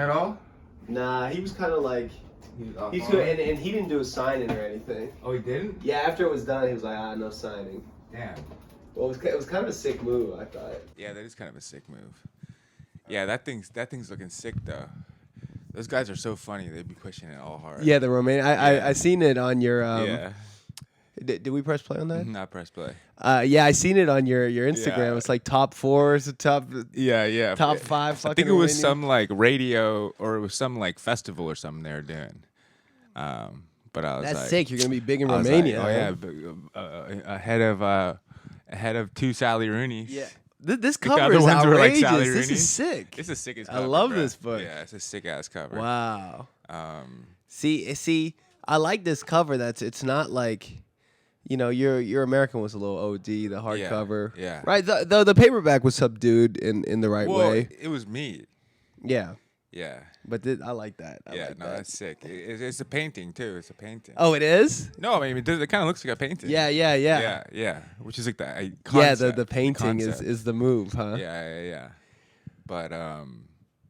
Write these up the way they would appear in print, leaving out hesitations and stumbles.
At all? Nah, he was kind of like he's off good, and he didn't do a signing or anything. Oh, he didn't? Yeah, after it was done, he was like, no signing. Damn. Well, it was kind of a sick move, I thought. Yeah, that is kind of a sick move. Yeah, that thing's looking sick though. Those guys are so funny. They'd be pushing it all hard. Yeah, the Romanian. I seen it on your. Yeah. Did we press play on that? Not press play. Yeah, I seen it on your Instagram. Yeah. It's like top 4s, top. Yeah. Top 5. I think it was some like radio or it was some like festival or something they were doing. But I was That's like, sick. You're gonna be big in I was Romania. like, oh yeah, ahead of 2 Sally Rooney's. Yeah. This The cover other is ones were like outrageous. Sally This Rooney. is sick. It's the sickest I cover. love bro. this book. Yeah, it's a sick ass cover. Wow. Um, See, I like this cover. It's not like, your American was a little OD, the hardcover. Yeah. Right. The paperback was subdued in the right way. It was me. Yeah. Yeah. But I like that. I like that. That's sick. It's a painting too. It's a painting. Oh, it is? No, I mean it kind of looks like a painting. Yeah. Yeah. Which is like the concept. Yeah, the painting is the move, huh? Yeah. But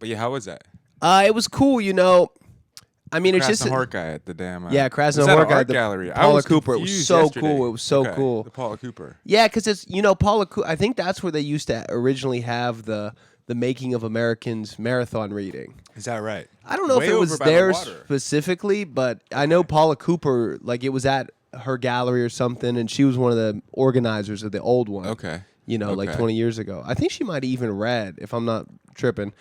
yeah, how was that? It was cool, I mean, it's just Krasznahorkai at the damn. Yeah, Krasznahorkai Krasznahorkai art the gallery. Paula Cooper. It was so cool. It was so cool. The Paula Cooper. Yeah, because it's Paula Cooper. I think that's where they used to originally have the Making of Americans marathon reading. Is that right? I don't know Way if it was over by the there water. specifically, but I know Paula Cooper, like it was at her gallery or something, and she was one of the organizers of the old one. Okay. Like 20 years ago. I think she might have even read, if I'm not tripping,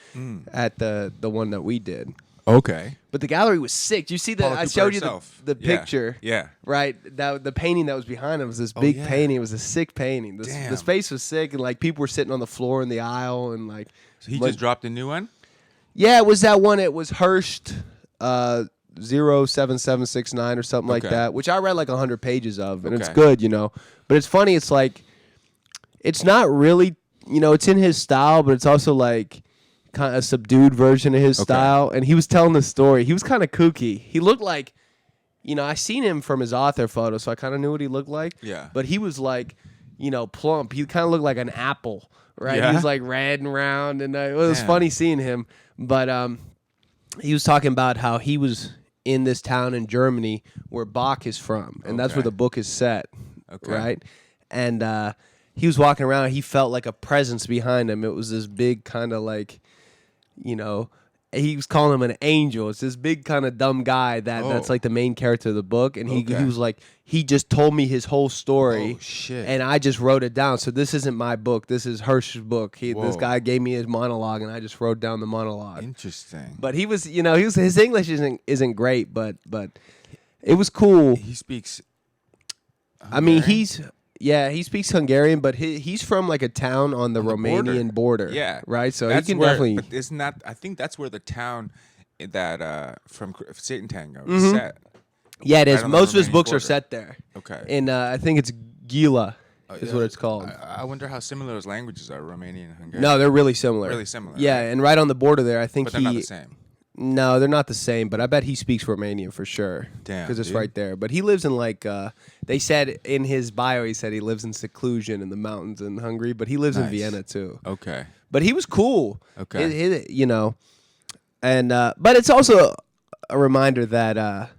at the one that we did. Okay. But the gallery was sick. Do you see Paula I Cooper showed you herself. the picture. Yeah. Right? The painting that was behind him was this big yeah. painting. It was a sick painting. Damn. The space was sick, and like people were sitting on the floor in the aisle, and like. So he just dropped a new one? Yeah, it was that one. It was Hearst 07769 or something like that, which I read like 100 pages of, and it's good, But it's funny. It's like, it's not really, it's in his style, but it's also like kind of a subdued version of his style. And he was telling the story. He was kind of kooky. He looked like, I seen him from his author photo, so I kind of knew what he looked like. Yeah. But he was like, plump. He kind of looked like an apple, right? Yeah? He was like red and round, and it was funny seeing him. But he was talking about how he was in this town in Germany where Bach is from, and that's where the book is set, right? And he was walking around. He felt like a presence behind him. It was this big kind of like, he was calling him an angel. It's this big kind of dumb guy that's like the main character of the book. And he was like, he just told me his whole story. Oh, shit. And I just wrote it down. So this isn't my book. This is Hirsch's book. This guy gave me his monologue, and I just wrote down the monologue. Interesting. But he was, his English isn't great, but it was cool. He speaks Hungarian? I mean, he speaks Hungarian, but he's from like a town on the Romanian border. Yeah. Right? So that's he can where, definitely... But isn't that, I think that's where the town that from Satan Tango is set. Yeah, it is. Right on the Most of his Romanian books are border. set there. Okay. And I think it's Gila is what it's called. I wonder how similar those languages are, Romanian and Hungarian. No, they're really similar. Really similar. Yeah, right? and right on the border there, I think But they're not the same. No, they're not the same, but I bet he speaks Romanian for sure. Damn, because it's dude. right there. But he lives in like they said in his bio, he said he lives in seclusion in the mountains in Hungary, but he lives in Vienna too. Okay. But he was cool. Okay. And but it's also a reminder that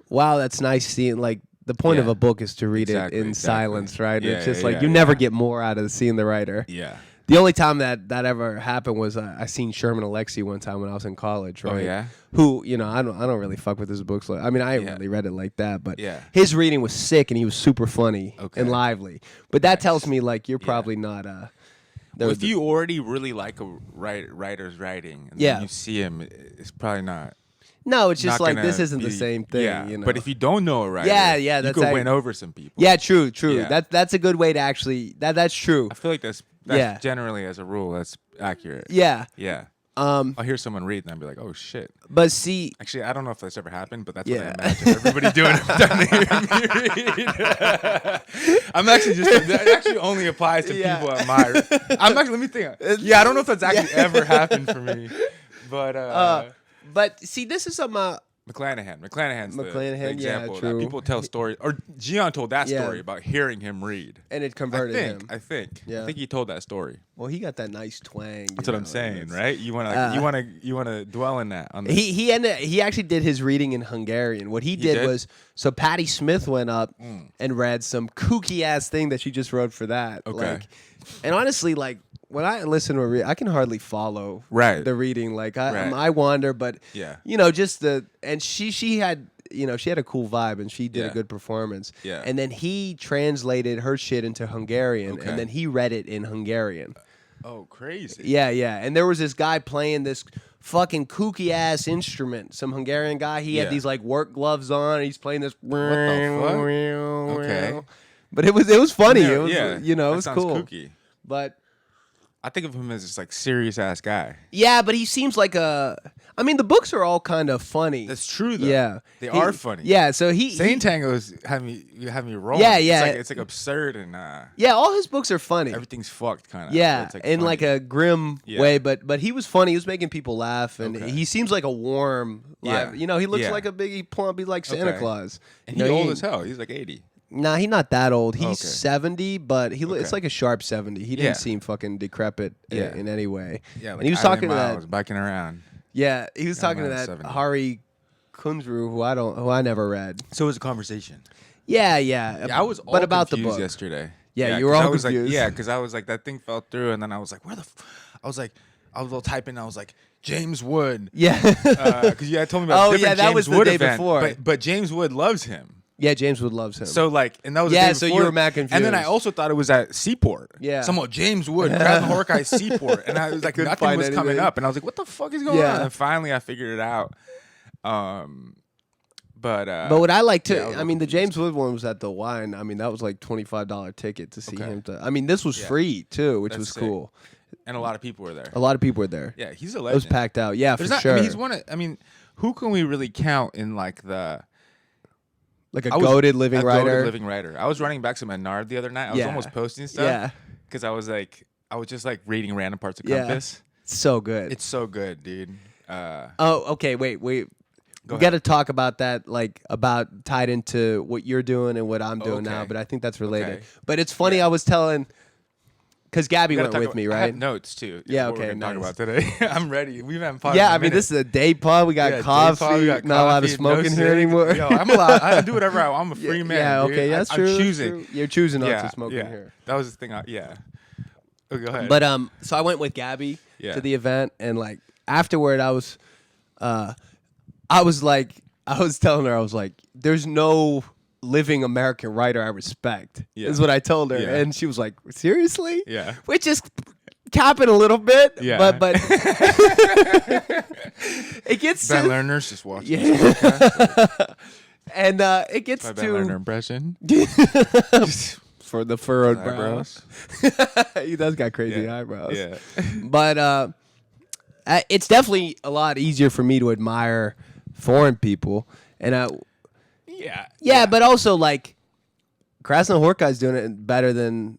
wow, that's nice seeing like. The point of a book is to read it in silence, right? Yeah, it's just yeah, like yeah, you never get more out of seeing the writer. Yeah. The only time that ever happened was I seen Sherman Alexie one time when I was in college, right? Oh, yeah? Who, I don't really fuck with his books. I mean, I ain't really read it like that, but Yeah. his reading was sick and he was super funny and lively. But that tells me like you're probably not well, if you already really like a writer's writing and then you see him, it's probably not. No, it's just not like gonna this isn't the be- same thing. Yeah, but if you don't know a writer, that's you could win over some people. Yeah, true. Yeah. That's a good way to actually that's true. I feel like that's generally as a rule that's accurate. Yeah. Yeah. I'll hear someone read and I'll be like, oh shit. But see, actually, I don't know if that's ever happened, but that's what I imagine everybody doing every time they hear me read. I'm actually that actually only applies to people at my. Let me think. Yeah, I don't know if that's actually ever happened for me, but. But see, this is something McClanahan's the example. yeah, true. That people tell stories, or Gian told that story about hearing him read, and it converted him. I think he told that story. Well, he got that nice twang. That's what I'm saying, right? You want to dwell in that. On he actually did his reading in Hungarian. What he did was, so Patti Smith went up and read some kooky ass thing that she just wrote for that. Okay. And honestly, like, when I listen to a I can hardly follow the reading. Like I wander, but just and she had she had a cool vibe and she did a good performance. Yeah. And then he translated her shit into Hungarian and then he read it in Hungarian. Oh, crazy. Yeah, yeah. And there was this guy playing this fucking kooky ass instrument. Some Hungarian guy. He had these like work gloves on. And he's playing this. What the fuck? Okay. But it was funny. Yeah, it was it was cool. Kooky. But I think of him as this like serious ass guy. Yeah, but he seems like I mean, the books are all kind of funny. That's true, though. Yeah, they are funny. Yeah, so Sane Tango's have me rolling. Yeah, yeah. It's like absurd and all his books are funny. Everything's fucked, kind of. Yeah, so in like a grim way, but he was funny. He was making people laugh, and he seems like a warm. He looks like a big plump. He's like Santa Claus. And he's old as hell. He's like 80. Nah, he's not that old. He's 70, but it's like a sharp 70. He didn't seem fucking decrepit in any way. Yeah, like and he was talking to that biking around. Yeah, he was talking to that 70. Hari Kunzru, who I never read. So it was a conversation. Yeah. I was all about the book yesterday. Yeah, you were all Like, confused. yeah, because I was like, that thing fell through, and then I was like, where the? I was all typing. I was like, James Wood. Yeah, because you had told me about different that James was the Wood day event, before. But James Wood loves him. Yeah, James Wood loves him. So like, and that was the day so before. you were mad confused. And then I also thought it was at Seaport. Yeah, somehow James Wood, Krasznahorkai Seaport, and I was like, nothing was coming up, and I was like, what the fuck is going on? And finally, I figured it out. But what I like to, I mean, the James Wood one was at the Wine. I mean, that was like $25 ticket to see him. I mean, this was free too, which was cool. And a lot of people were there. Yeah, he's a legend. It was packed out. Yeah, for sure. I mean, he's one of. I mean, who can we really count in like the? Like a goated living writer. I was running back some Menard the other night. I was almost posting stuff. Yeah. Because I was just like reading random parts of Compass. So good. It's so good, dude. Okay. Wait. We got to talk about that, like about tied into what you're doing and what I'm doing now. But I think that's related. But it's funny. I was telling. Because Gabby went with me, right? I have notes too. Yeah, what okay. We're gonna talk about today. I'm ready. We've had fun. Yeah, I mean, this is a day pod. We got coffee. Not allowed to smoke in here anymore. Yo, I'm allowed. I do whatever I want. I'm a free man. Yeah, okay, dude. that's true. I'm choosing. You're choosing not to smoke in here. That was the thing. Yeah. Oh, go ahead. But so I went with Gabby to the event, and like afterward, I was telling her, I was like, there's no living American writer I respect is what I told her, and she was like, seriously? Yeah, which is capping a little bit, but it gets Ben Lerner's just watching and it gets Ben Lerner impression for the furrowed brows. He does got crazy eyebrows, but it's definitely a lot easier for me to admire foreign people, and Yeah, but also like Krasznahorkai's doing it better than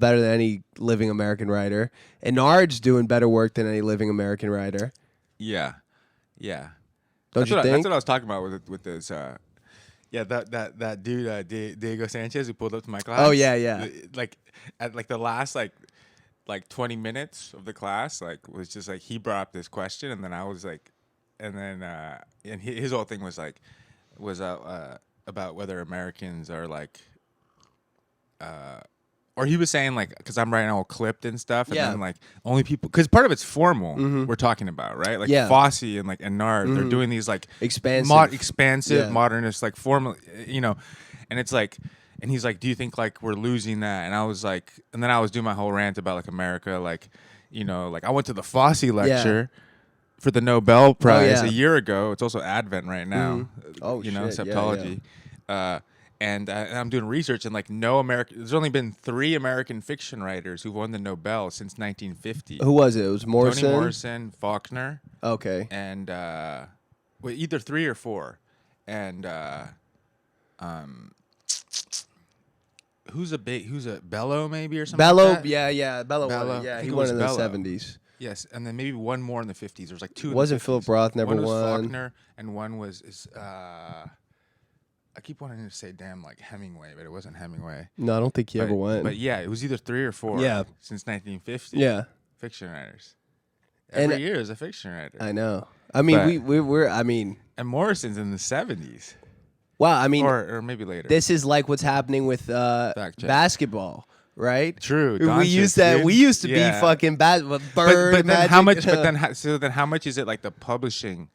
any living American writer, and Nard's doing better work than any living American writer. Yeah. Don't you think? That's what I was talking about with this. That dude Diego Sanchez who pulled up to my class. Oh yeah. Like at like the last like 20 minutes of the class, like was just like he brought up this question, and then I was like, and then and his whole thing was like. About whether Americans are like, or he was saying like, because I'm writing all clipped and stuff, and then like only people, because part of it's formal we're talking about, right? Like Fosse and like Nard, they're doing these like expansive modernist like formal, and it's like, and he's like, do you think like we're losing that? And I was like, and then I was doing my whole rant about like America, like, like I went to the Fosse lecture. For the Nobel Prize a year ago. It's also Advent right now. Septology. And I'm doing research, and like there's only been 3 American fiction writers who've won the Nobel since 1950. Who was it? It was Morrison? Toni Morrison, Faulkner. Okay. And either 3 or 4. And who's a Bellow maybe or something? Bellow, like that? Bellow. Yeah, he won in the 70s. Yes, and then maybe one more in the 50s. There was like two. Wasn't Philip Roth never won? One was Faulkner, and one was I keep wanting to say damn like Hemingway, but it wasn't Hemingway. No, I don't think he ever won. But yeah, it was either 3 or 4. Yeah. Since 1950. Yeah. Fiction writers. Every year is a fiction writer. I know. I mean, we're. I mean. And Morrison's in the 70s. Well, I mean, or maybe later. This is like what's happening with basketball, right? True. We used to be fucking Bird. But then how much? But then how much is it like the publishing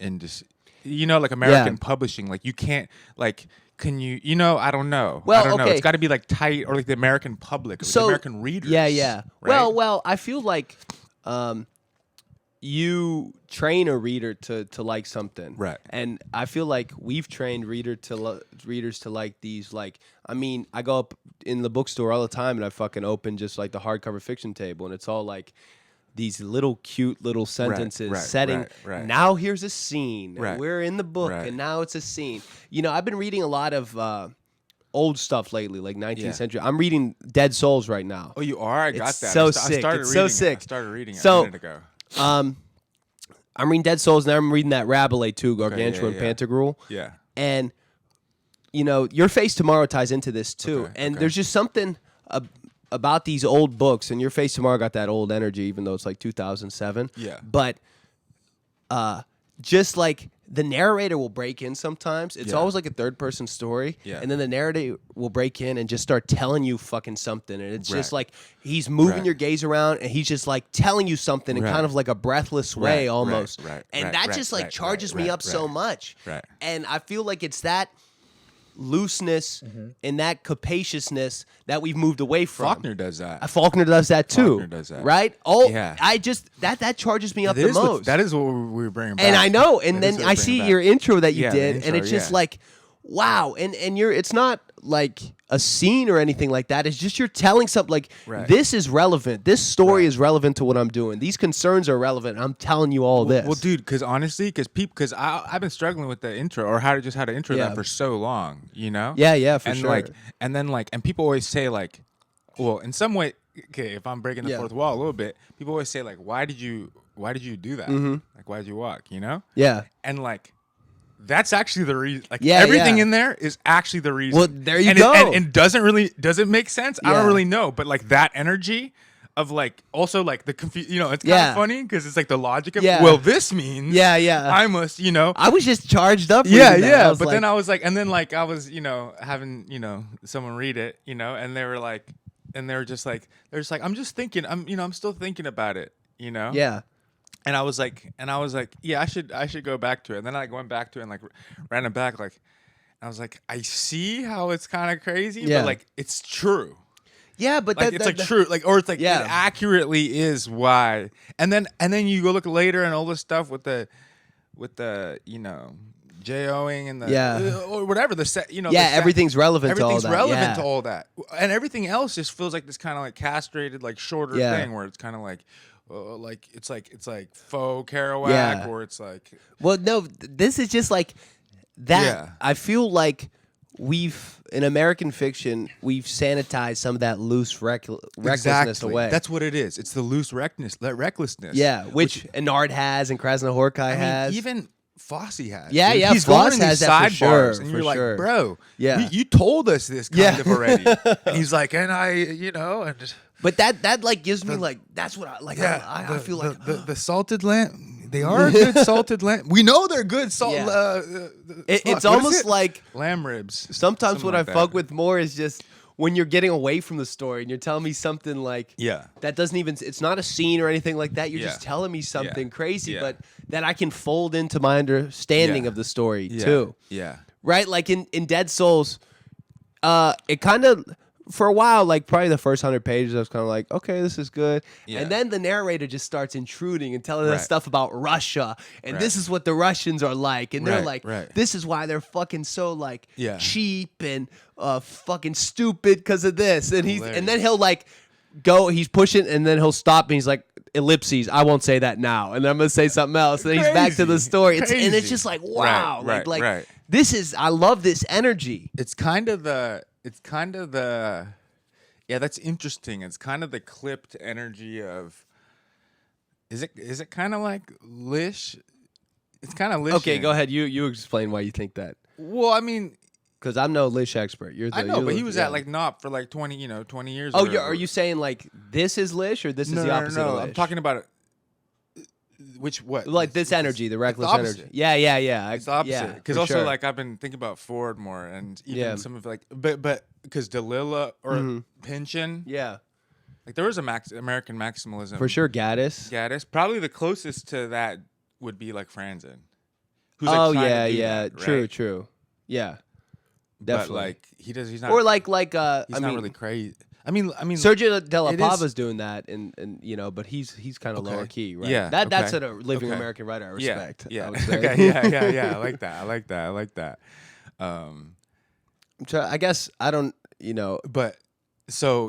industry? You know, like American publishing. Like you can't like. Can you? You know, I don't know. Well, I don't know. okay. It's got to be like tight or like the American public, or like the American readers. Yeah. Right? Well, I feel like. You train a reader to like something, right? And I feel like we've trained readers to like these. Like, I mean, I go up in the bookstore all the time, and I fucking open just like the hardcover fiction table, and it's all like these little cute little sentences setting. Right. Now here's a scene. Right. We're in the book, and now it's a scene. You know, I've been reading a lot of. Old stuff lately, like 19th century. I'm reading Dead Souls right now. Oh, you are? I got it's that. So sick. It's so sick. I started reading it a minute ago. I'm reading Dead Souls, and I'm reading that Rabelais too, Gargantua and Pantagruel. Yeah. And, you know, Your Face Tomorrow ties into this too. And there's just something about these old books, and Your Face Tomorrow got that old energy, even though it's like 2007. Yeah. But just like the narrator will break in sometimes. It's always like a third-person story. Yeah. And then the narrator will break in and just start telling you fucking something. And it's just like he's moving your gaze around, and he's just like telling you something in kind of like a breathless way almost. And that just like charges me up so much. Right. And I feel like it's that looseness and that capaciousness that we've moved away from. Faulkner does that. Faulkner does that too. Faulkner does that. Right? Oh, yeah. I just that charges me up the most. That is what we were bringing back. And I know. And then I see your intro that you did, and it's just like, wow. And it's not like a scene or anything like that. It's just you're telling something like this is relevant. This story is relevant to what I'm doing. These concerns are relevant. I'm telling you all this. Well, dude, because honestly, because I've been struggling with the intro or how to intro that for so long, you know? Yeah, for sure. And people always say like, well, in some way, okay, if I'm breaking the fourth wall a little bit, people always say like, why did you do that? Like, why did you walk? You know? Yeah. And like. That's actually the reason. Like everything in there is actually the reason. Well, there you go. And does it make sense? I don't really know. But like that energy of like also like the confusion. You know, it's kind of funny because it's like the logic of well, this means I must. You know, I was just charged up. Yeah. But then I was like, and then like I was having someone read it. And they were like, they're just like I'm just thinking. I'm still thinking about it. Yeah. And I was like, yeah, I should go back to it. And then I went back to it and like ran it back. Like, I was like, I see how it's kind of crazy, but like it's true. Yeah, but like it's true. Like, or it's like it accurately is why. And then you go look later and all this stuff with the J-O-ing and the or whatever the set. Everything's relevant. Everything's to all that. relevant to all that, and everything else just feels like this kind of like castrated, like shorter thing where it's kind of like. Like it's like faux Kerouac, or it's like. Well, no, this is just like that. Yeah. I feel like in American fiction, we've sanitized some of that loose recklessness away. That's what it is. It's the loose recklessness. Yeah, which Ennard has and Krasznahorkai has. Even Fosse has. Yeah, dude. He's Fosse going has these that sidebars, for and sure, you're like, bro, you told us this kind of already. And he's like, and I, and. But that like gives me like that's what I like. Yeah, I feel like the salted lamb. They are good salted lamb. We know they're good salt. It's almost like lamb ribs. Sometimes what I fuck with more is just when you're getting away from the story and you're telling me something like that doesn't even. It's not a scene or anything like that. You're just telling me something crazy, but that I can fold into my understanding of the story too. Yeah. Right. Like in Dead Souls, it kind of. For a while, like probably the first 100 pages, I was kind of like, okay, this is good. And then the narrator just starts intruding and telling us stuff about Russia. And this is what the Russians are like. And they're like, this is why they're fucking so like cheap and fucking stupid because of this. And then he'll like he's pushing and then he'll stop and he's like, ellipses, I won't say that now. And then I'm going to say something else. And then he's back to the story. And it's just like, wow. This is, I love this energy. It's kind of the... that's interesting. It's kind of the clipped energy of Is it kind of like Lish? It's kind of Lish. Okay, go ahead. You explain why you think that. Well, I mean, because I'm no Lish expert. I know, but he was at like NOP for like 20 years. Oh, are you saying like this is Lish or this is the opposite of Lish? I'm talking about it. What? Like this energy, the reckless energy. Yeah. It's the opposite. Because also, like, I've been thinking about Ford more, and even some of like, but because Delilah or Pynchon. Yeah. Like there was American maximalism. For sure, Gaddis. Probably the closest to that would be like Franzen. Who's like that, True. Yeah. Definitely. But like he's not. Or like he's not really crazy. I mean, Sergio De La Pava's doing that, and but he's kind of lower key, right? Yeah, that's a living American writer. I respect. Yeah, I would say. Okay, yeah. I like that. I guess I don't, but so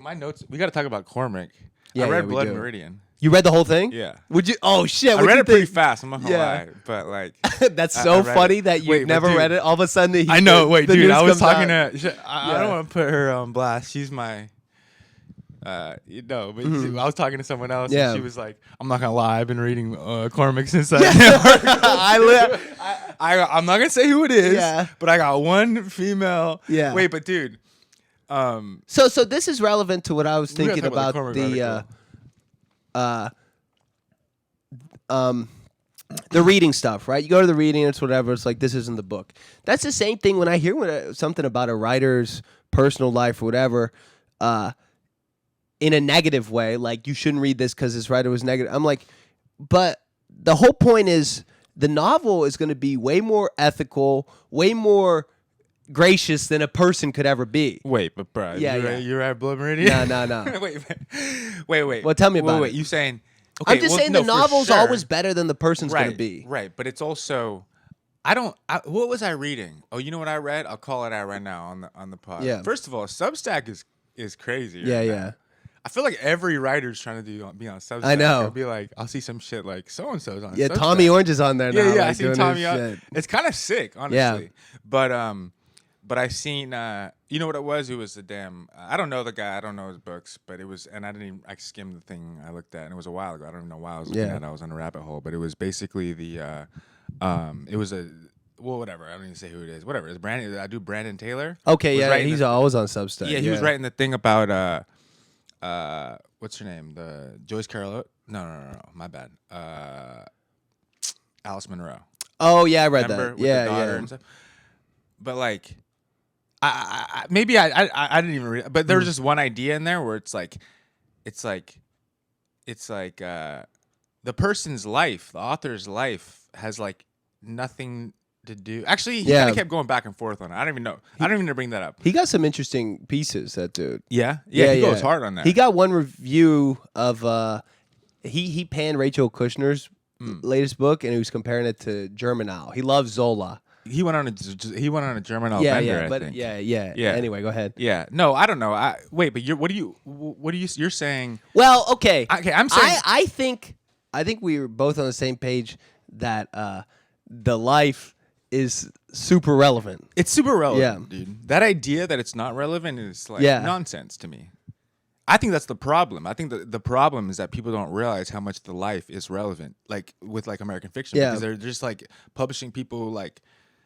my notes. We got to talk about Cormac. Yeah, I read Blood Meridian. You read the whole thing? Yeah. Would you? Oh shit! I read it pretty fast. I'm not gonna lie, but like that's so funny that you never read it. All of a sudden, I know. Wait, dude, I was talking to. I don't want to put her on blast. She's my. But I was talking to someone else, and she was like, "I'm not gonna lie, I've been reading Cormac since I'm not gonna say who it is, but I got one female. Yeah. Wait, but dude. So this is relevant to what I was thinking about the reading stuff, right? You go to the reading, it's whatever. It's like, this isn't the book. That's the same thing when I hear something about a writer's personal life or whatever, in a negative way, like you shouldn't read this because this writer was negative. I'm like, but the whole point is the novel is going to be way more ethical, way more gracious than a person could ever be. Wait, but bro, you read Blood Meridian? No. wait. Well, tell me about it. Wait, you saying? Okay, I'm just saying the novel's always better than the person's going to be. Right, but it's also, what was I reading? Oh, you know what I read? I'll call it out right now on the pod. Yeah. First of all, Substack is crazy. Yeah. I feel like every writer's trying to be on Substack. I know. I'll be like, I'll see some shit like so and so's on. Yeah, Substack. Tommy Orange is on there now. Yeah, I see Tommy on. It's kind of sick, honestly. Yeah. But I seen, you know what it was? It was the damn. I don't know the guy. I don't know his books, but it was, and I skimmed the thing I looked at, and it was a while ago. I don't even know why I was looking at it. I was on a rabbit hole, but it was basically it was whatever. I don't even say who it is. Whatever. It's Brandon. I do Brandon Taylor. Okay, yeah, he's always on Substack. Yeah, he was writing the thing about what's her name? The Joyce Carol. No. My bad. Alice Munro. Oh yeah, I read Remember? that. With the daughter and stuff. But like, I didn't even read it, but there was just one idea in there where it's like the person's life, the author's life has like nothing to do. Actually, he kind of kept going back and forth on it. I don't even know. I don't even know to bring that up. He got some interesting pieces, that dude. Yeah. He goes hard on that. He got one review of he panned Rachel Kushner's latest book, and he was comparing it to Germinal. He loves Zola. He went on a Germinal bender, I think. Yeah. Anyway, go ahead. Yeah. No, I don't know. Wait, but you're saying? Well, okay. Okay, I'm saying. I think we were both on the same page that the life is super relevant. It's super relevant, dude. That idea that it's not relevant is like nonsense to me. I think that's the problem. I think the problem is that people don't realize how much the life is relevant, like with like American fiction, because they're just like publishing people like.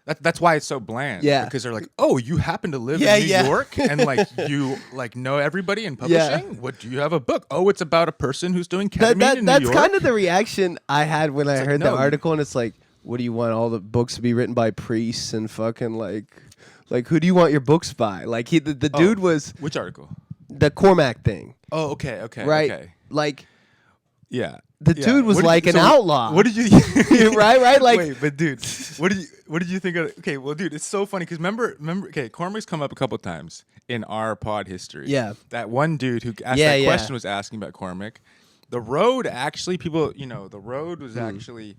That's why it's so bland. Yeah. Because they're like, oh, you happen to live in New York and like you like know everybody in publishing? Yeah. What, do you have a book? Oh, it's about a person who's doing ketamine in New York? That's kind of the reaction I had when I heard that article, and it's like, what do you want all the books to be written by priests and fucking like who do you want your books by? Like the dude was which article? The Cormac thing. Oh, okay. Right? Okay. Like yeah. The dude was like an outlaw. What did you right? Like, wait, but dude, what did you think of? Okay, well, dude, it's so funny because remember. Okay, Cormac's come up a couple times in our pod history. Yeah, that one dude who asked that question was asking about Cormac. The Road, actually, people, the Road was actually.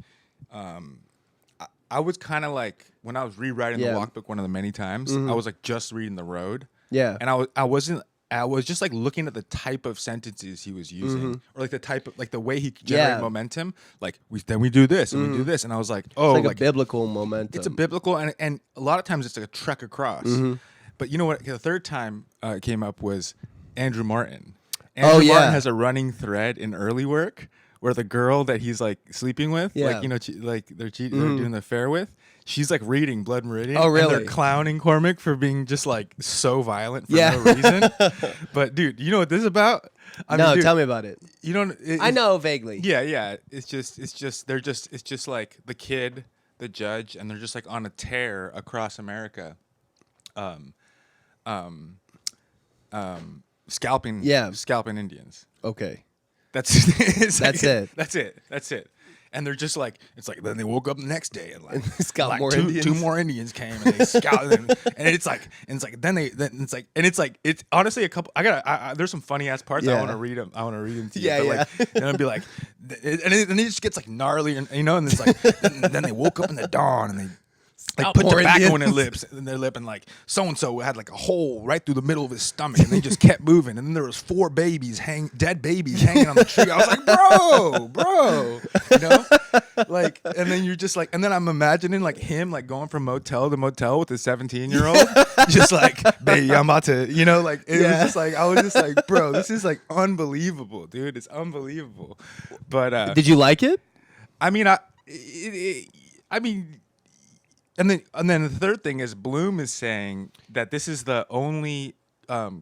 I was kind of like when I was rewriting the walkbook one of the many times. I was like just reading The Road. Yeah, and I was just like looking at the type of sentences he was using, or like the type of like the way he generated momentum. Like then we do this and we do this, and I was like, oh, it's like a biblical momentum. It's a biblical, and a lot of times it's like a trek across. But you know what? The third time it came up was Andrew Martin. Andrew Martin has a running thread in early work where the girl that he's like sleeping with, like like they're doing the affair with, she's like reading Blood Meridian. Oh, really? And they're clowning Cormac for being just like so violent for no reason. But dude, you know what this is about? Dude, tell me about it. You don't. I know vaguely. Yeah. It's just like the kid, the judge, and they're just like on a tear across America, scalping Indians. Okay. That's it. That's it. And they're just like, it's like, then they woke up the next day and like two more Indians came and they scouted them. And it's like it's honestly a couple. There's some funny ass parts. I want to read them. I want to read them to you. And I'll be like, and it just gets like gnarly, and and it's like, then they woke up in the dawn and they like put tobacco in their lip, and like so and so had like a hole right through the middle of his stomach, and they just kept moving, and then there was 4 dead babies hanging on the tree. I was like, bro, like, and then you're just like, and then I'm imagining like him like going from motel to motel with his 17-year-old, just like, baby, I'm about to, like it was just like, I was just like, bro, this is like unbelievable, dude, it's unbelievable. But did you like it? I mean, And then the third thing is Bloom is saying that this is the only canonical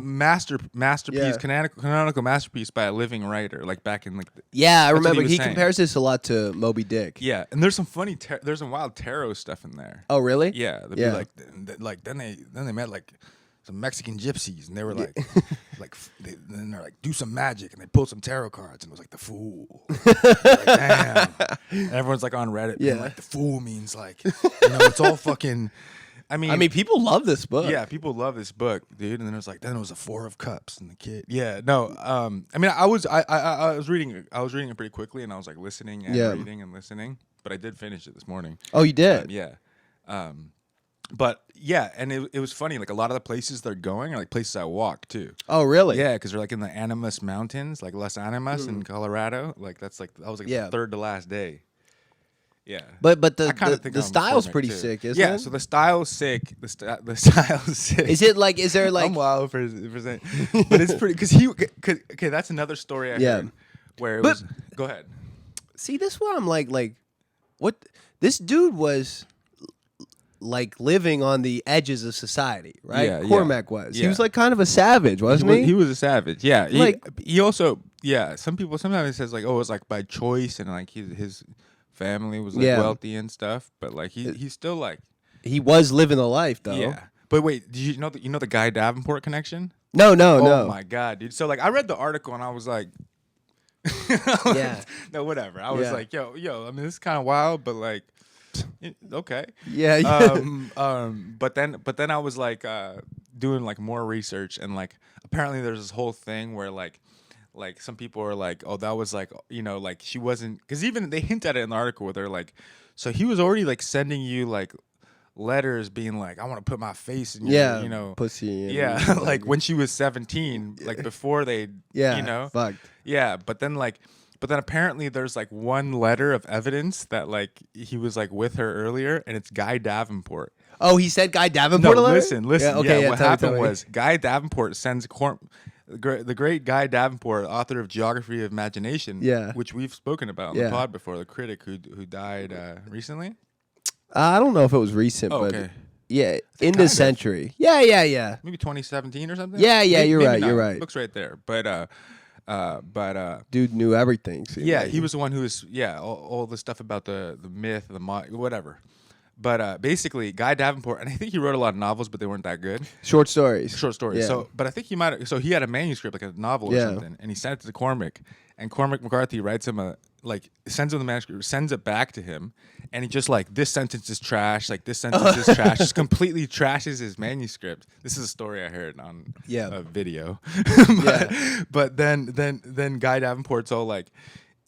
masterpiece, canonical masterpiece by a living writer, like back in like. I remember he compares this a lot to Moby Dick. Yeah, and there's some funny, there's some wild tarot stuff in there. Oh, really? Yeah, they'd be like then they met like some Mexican gypsies, and they were like, then they're like, do some magic, and they pulled some tarot cards, and it was like the Fool. Like, damn. And everyone's like on Reddit, being like, the Fool means like, it's all fucking. I mean, people love this book. Yeah, people love this book, dude. And then it was a 4 of Cups, and the kid. Yeah, no. I mean, I was reading it pretty quickly, and I was like listening and reading and listening, but I did finish it this morning. Oh, you did? But yeah, and it was funny. Like a lot of the places they're going are like places I walk too. Oh, really? Yeah, because they're like in the Animas Mountains, like Las Animas in Colorado. Like that was like the third to last day. Yeah, but the style's pretty sick, isn't it? Yeah, so the style's sick. The style's sick. Is there like? I'm wild for saying, but it's pretty because okay, that's another story I heard where it was. Go ahead. See, this one I'm like what this dude was. Like living on the edges of society, right? Yeah, Cormac was. Yeah. He was like kind of a savage, wasn't he? He was a savage. Yeah. He also some people sometimes it says like, oh, it was like by choice, and like his family was like wealthy and stuff, but like he's still like he was living the life though. Yeah. But wait, did you know the Guy Davenport connection? No. Oh my god, dude. So like I read the article and I was like no, whatever. I was like, yo, I mean, this is kind of wild, but like okay. Yeah. But then I was like doing like more research, and like apparently there's this whole thing where like some people are like, oh, that was like, like she wasn't, because even they hint at it in the article where they're like, so he was already like sending you like letters being like, I want to put my face in your pussy. Like when she was 17, like before they fucked. Yeah, but then apparently there's like one letter of evidence that like he was like with her earlier, and it's Guy Davenport. Oh, he said Guy Davenport? No, listen. What happened was Guy Davenport sends the great Guy Davenport, author of Geography of Imagination, which we've spoken about on the pod before, the critic who died recently. I don't know if it was recent, but in this century. Yeah. Maybe 2017 or something? Yeah, you're right. You're right. Looks right there. But dude knew everything. He was the one who was all the stuff about the myth, whatever. But basically, Guy Davenport, and I think he wrote a lot of novels, but they weren't that good. Short stories. Yeah. So, but I think he might. So he had a manuscript, like a novel or something, and he sent it to Cormac, and Cormac McCarthy writes him sends him the manuscript, sends it back to him, and he just like, this sentence is trash, like this sentence is trash, just completely trashes his manuscript. This is a story I heard on a video. But then Guy Davenport's all like,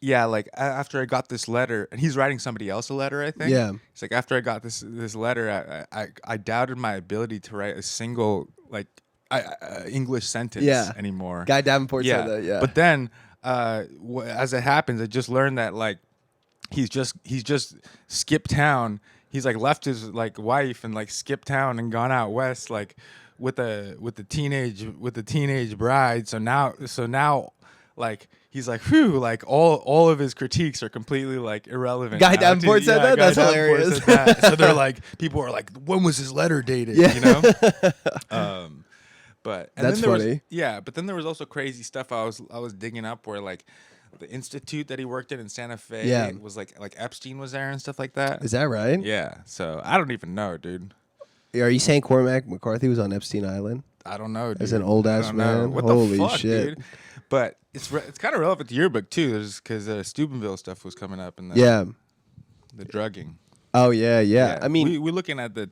like after I got this letter, and he's writing somebody else a letter, I think. Yeah. It's like, after I got this letter, I doubted my ability to write a single like English sentence anymore. Guy Davenport said that. Yeah. But then as it happens, I just learned that like he's just skipped town. He's like left his like wife and like skipped town and gone out west like with the teenage bride. So now like he's like, whew, like all of his critiques are completely like irrelevant. Guy Davenport said that? That's hilarious. So they're like, people are like, when was his letter dated? Yeah. You know? But that's funny. But then there was also crazy stuff I was digging up where like the institute that he worked in Santa Fe was like Epstein was there and stuff like that. Is that right? Yeah. So I don't even know, dude. Are you saying Cormac McCarthy was on Epstein Island? I don't know, dude. As an old ass man. What Holy the fuck, shit. dude? But it's kind of relevant to your book too, because Steubenville stuff was coming up and the drugging. Oh yeah. I mean, we're looking at the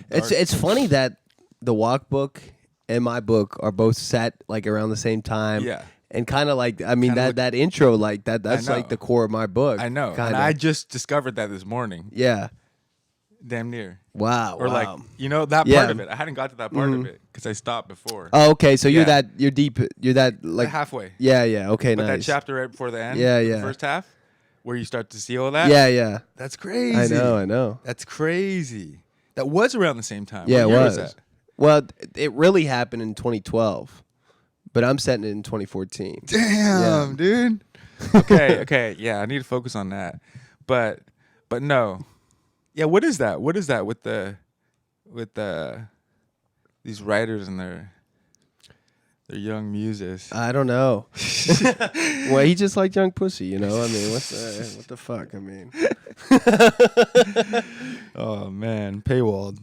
It's funny that the Walk book and my book are both set like around the same time. Yeah. And kind of like, I mean, that intro, like that's like the core of my book. I know. Kinda. And I just discovered that this morning. Yeah. Damn near. Wow. Or like, that part of it. I hadn't got to that part of it because I stopped before. Oh, okay. So you're deep. You're that like halfway. Yeah. Okay. But nice. that chapter right before the end. Yeah. The first half, where you start to see all that. Yeah. That's crazy. I know. That's crazy. That was around the same time. Yeah, what it year was. that? Well, it really happened in 2012, but I'm setting it in 2014. Damn, dude. Okay. Yeah, I need to focus on that. But no. Yeah, what is that? What is that with these writers and their young muses? I don't know. Well, he just liked young pussy, you know. I mean, what the fuck? I mean, oh man, paywalled.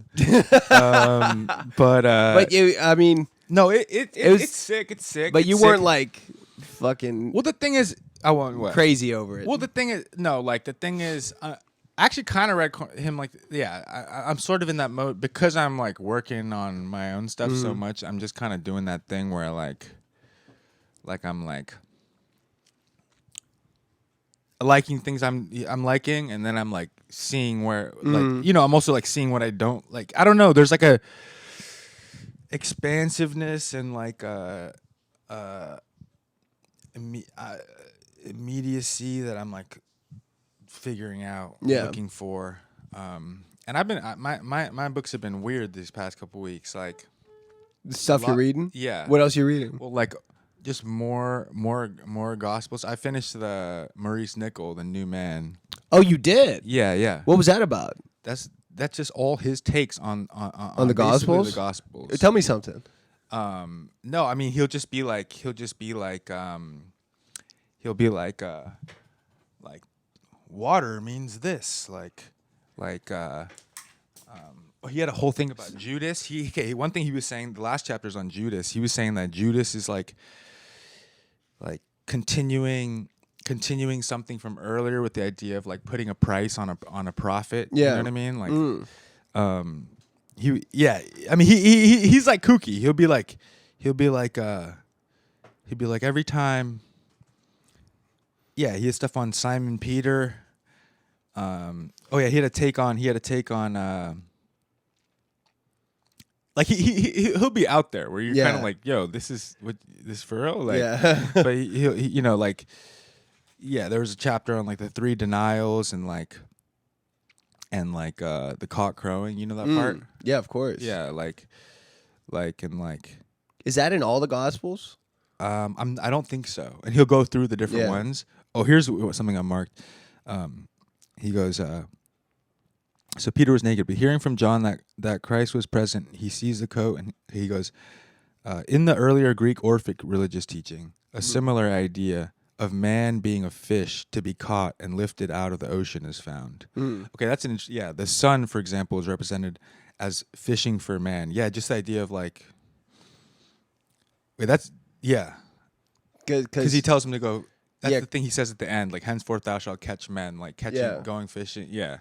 But you, I mean, no, it's sick. It's sick. But you weren't like fucking. Well, the thing is, I won't what? Crazy over it. Well, the thing is, I actually kind of read him like, I'm sort of in that mode because I'm like working on my own stuff so much. I'm just kind of doing that thing where like I'm like liking things I'm liking, and then I'm like seeing where like I'm also like seeing what I don't like. I don't know. There's like a expansiveness and like immediacy that I'm like figuring out, looking for, and I've been my books have been weird these past couple weeks. Like the stuff you're reading. Yeah. What else you reading? Well, like just more gospels. I finished the Maurice Nichol, The New Man. Oh, you did? Yeah. What was that about? That's just all his takes on the Gospels. The Gospels. Tell me something. No, I mean he'll be like water means this, he had a whole thing about Judas. One thing he was saying, the last chapter's on Judas. He was saying that Judas is like continuing something from earlier with the idea of like putting a price on a prophet. Yeah. You know what I mean? Like, I mean he's like kooky. He'll be like every time. Yeah, he had stuff on Simon Peter. He had a take on like he'll be out there where you're kind of like, yo, this for real, like, but he like, there was a chapter on like the 3 denials and the cock crowing, you know that part? Yeah, of course. Yeah, like is that in all the Gospels? I don't think so. And he'll go through the different ones. Oh, here's something I marked. He goes, so Peter was naked, but hearing from John that Christ was present, he sees the coat, and he goes, in the earlier Greek Orphic religious teaching, a similar idea of man being a fish to be caught and lifted out of the ocean is found. Okay, that's the sun, for example, is represented as fishing for man. Yeah, just the idea of like, because he tells him to go. That's the thing he says at the end, like, henceforth thou shalt catch men, like catching, going fishing. Yeah.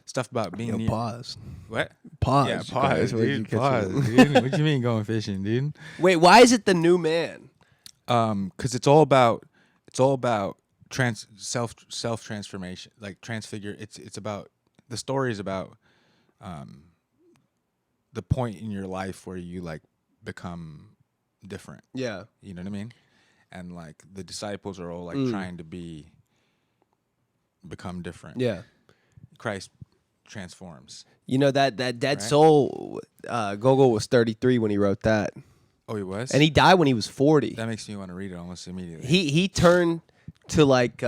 Stuff about being near. Pause. What? Pause. Yeah, pause, dude. Pause, dude. What do you mean going fishing, dude? Wait, why is it the new man? Because it's all about self transformation, like transfigure. It's about, the story is about the point in your life where you like become different. Yeah. You know what I mean? And like the disciples are all like trying to become different. Yeah. Christ transforms. You know that Dead Soul, Gogol was 33 when he wrote that. Oh, he was? And he died when he was 40. That makes me want to read it almost immediately. He turned to like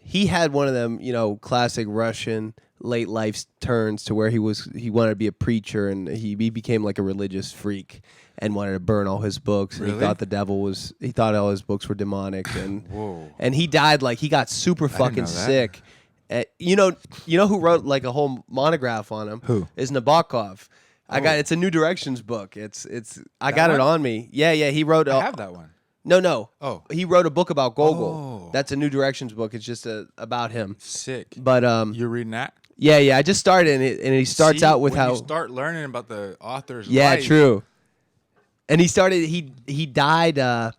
he had one of them, classic Russian late life turns to where he wanted to be a preacher, and he became like a religious freak and wanted to burn all his books. And Really? he thought all his books were demonic, and Whoa. and he died like he got super fucking sick. You know who wrote like a whole monograph on him? Who? Is Nabokov. It's a New Directions book. I got it on me. Yeah, he wrote. I have that one. No. Oh. He wrote a book about Gogol. Oh. That's a New Directions book. It's just about him. Sick. But you're reading that? Yeah. I just started, and he starts out with when how you start learning about the author's life. True. And he started. He died.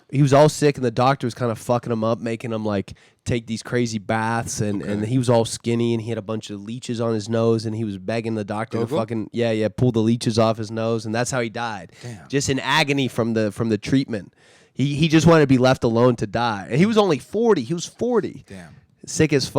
He was all sick, and the doctor was kind of fucking him up, making him like take these crazy baths, and he was all skinny, and he had a bunch of leeches on his nose, and he was begging the doctor to fucking pull the leeches off his nose, and that's how he died. Damn. Just in agony from the treatment. He just wanted to be left alone to die, and he was only 40. He was 40. Damn. Sick as fuck.